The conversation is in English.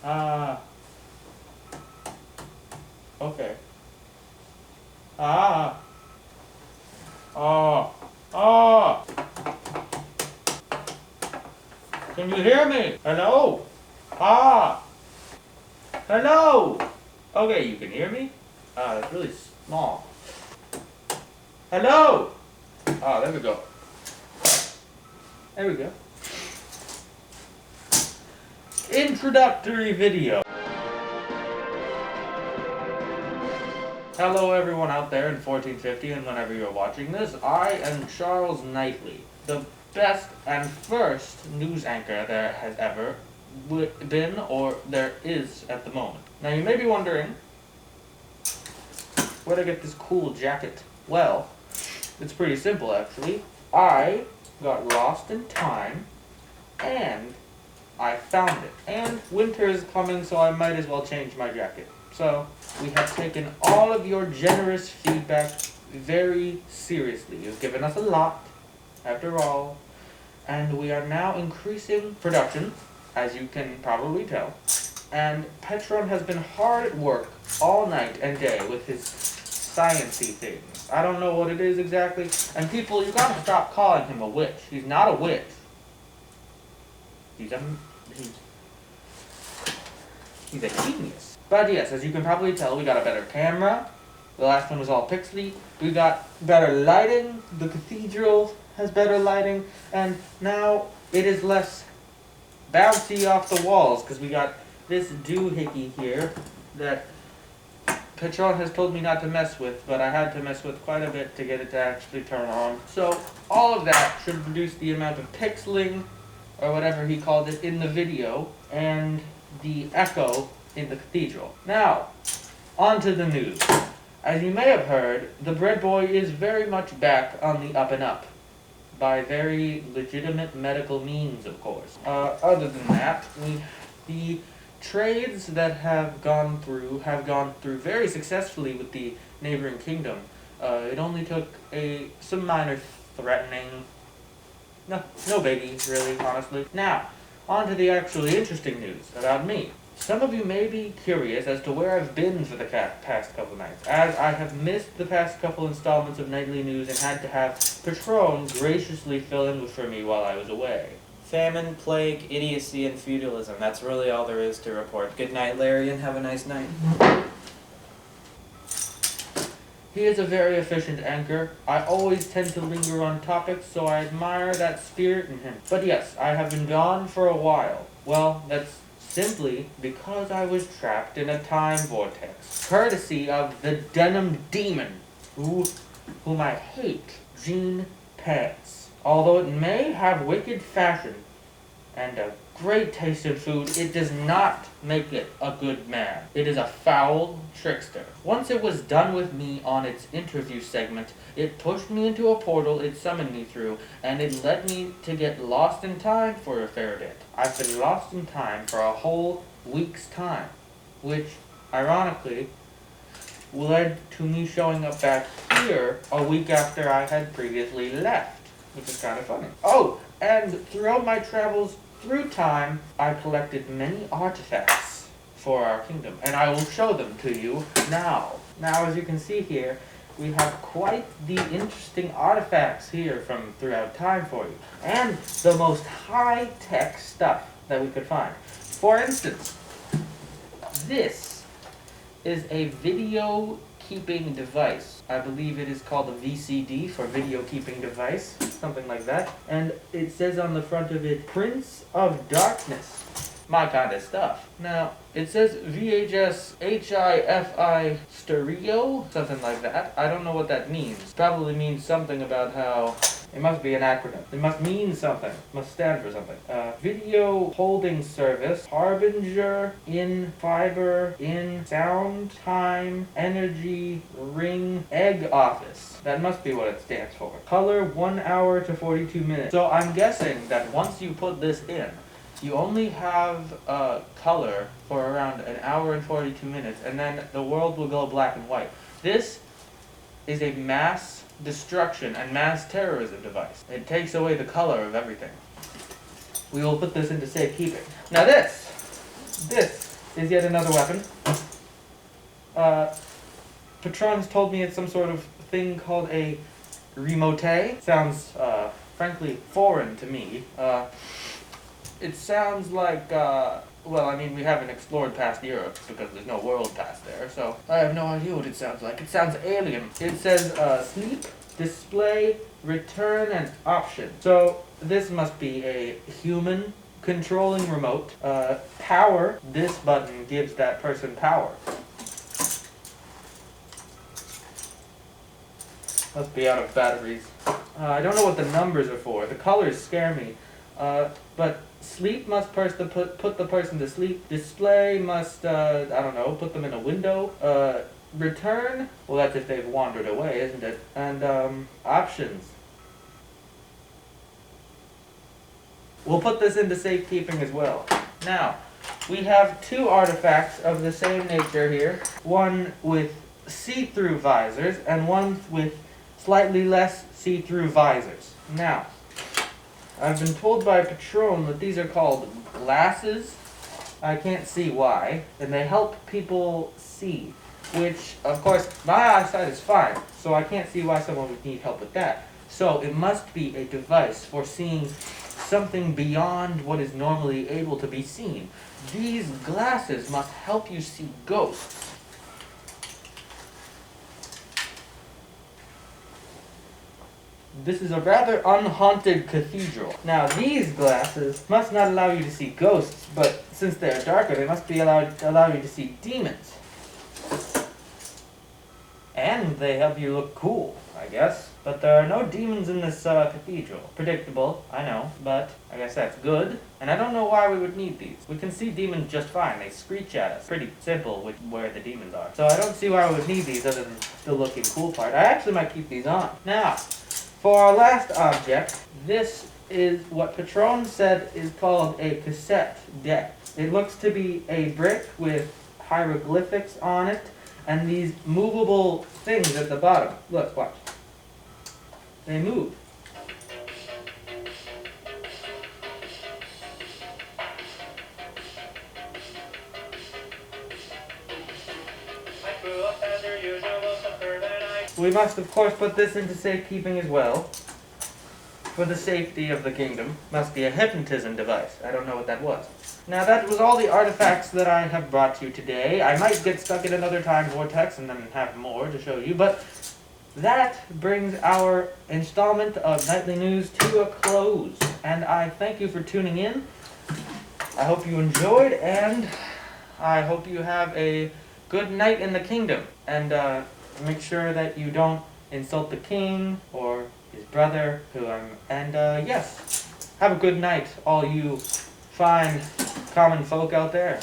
Ah. Okay. Ah. Oh. Oh. Can you hear me? Hello? Ah. Hello. Okay, you can hear me? It's really small. Hello. Ah, there we go. There we go. Introductory video. Hello everyone out there in 1450 and whenever you're watching this, I am 𝕶𝖓𝖎𝖌𝖍𝖙𝖑𝖞, the best and first news anchor there has ever been or there is at the moment. Now you may be wondering, where'd I get this cool jacket? Well, it's pretty simple actually. I got lost in time and I found it. And winter is coming, so I might as well change my jacket. So, we have taken all of your generous feedback very seriously. You've given us a lot, after all, and we are now increasing production, as you can probably tell. And Petron has been hard at work all night and day with his science-y things. I don't know what it is exactly. And people, you gotta stop calling him a witch. He's not a witch. He's a genius. But yes, as you can probably tell, we got a better camera. The last one was all pixely. We got better lighting. The cathedral has better lighting. And now it is less bouncy off the walls because we got this doohickey here that Petron has told me not to mess with, but I had to mess with quite a bit to get it to actually turn on. So all of that should reduce the amount of pixeling, or whatever he called it, in the video, and the echo in the cathedral. Now, on to the news. As you may have heard, the bread boy is very much back on the up and up. By very legitimate medical means, of course. Other than that, the trades that have gone through very successfully with the neighboring kingdom. It only took some minor threatening. No biggie, really, honestly. Now, on to the actually interesting news about me. Some of you may be curious as to where I've been for the past couple nights, as I have missed the past couple installments of nightly news and had to have Petron graciously fill in for me while I was away. Famine, plague, idiocy, and feudalism. That's really all there is to report. Good night, Larry, and have a nice night. He is a very efficient anchor. I always tend to linger on topics, so I admire that spirit in him. But yes, I have been gone for a while. Well, that's simply because I was trapped in a time vortex, courtesy of the denim demon, whom I hate, jean pants. Although it may have wicked fashion and a great taste in food, it does not make it a good man. It is a foul trickster. Once it was done with me on its interview segment, it pushed me into a portal it summoned me through, and it led me to get lost in time for a fair bit. I've been lost in time for a whole week's time, which, ironically, led to me showing up back here a week after I had previously left, which is kind of funny. Oh, and throughout my travels through time, I collected many artifacts for our kingdom, and I will show them to you now. Now, as you can see here, we have quite the interesting artifacts here from throughout time for you, and the most high-tech stuff that we could find. For instance, this is a video keeping device. I believe it is called a VCD, for video keeping device, something like that. And it says on the front of it, Prince of Darkness. My kind of stuff. Now, it says VHS 𝕶𝖓𝖎𝖌𝖍𝖙𝖑𝖞 stereo, something like that. I don't know what that means. Probably means something about how it must be an acronym. It must mean something. It must stand for something. Video holding service, harbinger, in fiber, in sound, time, energy, ring, egg office. That must be what it stands for. Color 1 hour to 42 minutes. So I'm guessing that once you put this in, you only have color for around 1 hour and 42 minutes, and then the world will go black and white. This is a mass destruction and mass terrorism device. It takes away the color of everything. We will put this into safekeeping. Now this is yet another weapon. Patron's told me it's some sort of thing called a remote. Sounds, frankly, foreign to me. It sounds like, well, I mean, we haven't explored past Europe because there's no world past there, so I have no idea what it sounds like. It sounds alien. It says, sleep, display, return, and option. So this must be a human controlling remote. Power, this button gives that person power. Must be out of batteries. I don't know what the numbers are for. The colors scare me. But sleep must put the person to sleep. Display must, I don't know, put them in a window. Return, well, that's if they've wandered away, isn't it? And, options. We'll put this into safekeeping as well. Now, we have two artifacts of the same nature here. One with see-through visors, and one with slightly less see-through visors. Now, I've been told by Patron that these are called glasses. I can't see why, and they help people see, which, of course, my eyesight is fine, so I can't see why someone would need help with that. So it must be a device for seeing something beyond what is normally able to be seen. These glasses must help you see ghosts. This is a rather unhaunted cathedral. Now, these glasses must not allow you to see ghosts, but since they are darker, they must be allow you to see demons. And they help you look cool, I guess. But there are no demons in this cathedral. Predictable, I know, but I guess that's good. And I don't know why we would need these. We can see demons just fine. They screech at us. Pretty simple with where the demons are. So I don't see why we would need these other than the looking cool part. I actually might keep these on. Now, for our last object, this is what Patron said is called a cassette deck. It looks to be a brick with hieroglyphics on it and these movable things at the bottom. Look, watch. They move. We must, of course, put this into safekeeping as well. For the safety of the kingdom. Must be a hypnotism device. I don't know what that was. Now, that was all the artifacts that I have brought you today. I might get stuck in another time vortex and then have more to show you, but that brings our installment of Nightly News to a close. And I thank you for tuning in. I hope you enjoyed, and I hope you have a good night in the kingdom. And make sure that you don't insult the king or his brother, yes, have a good night, all you fine common folk out there.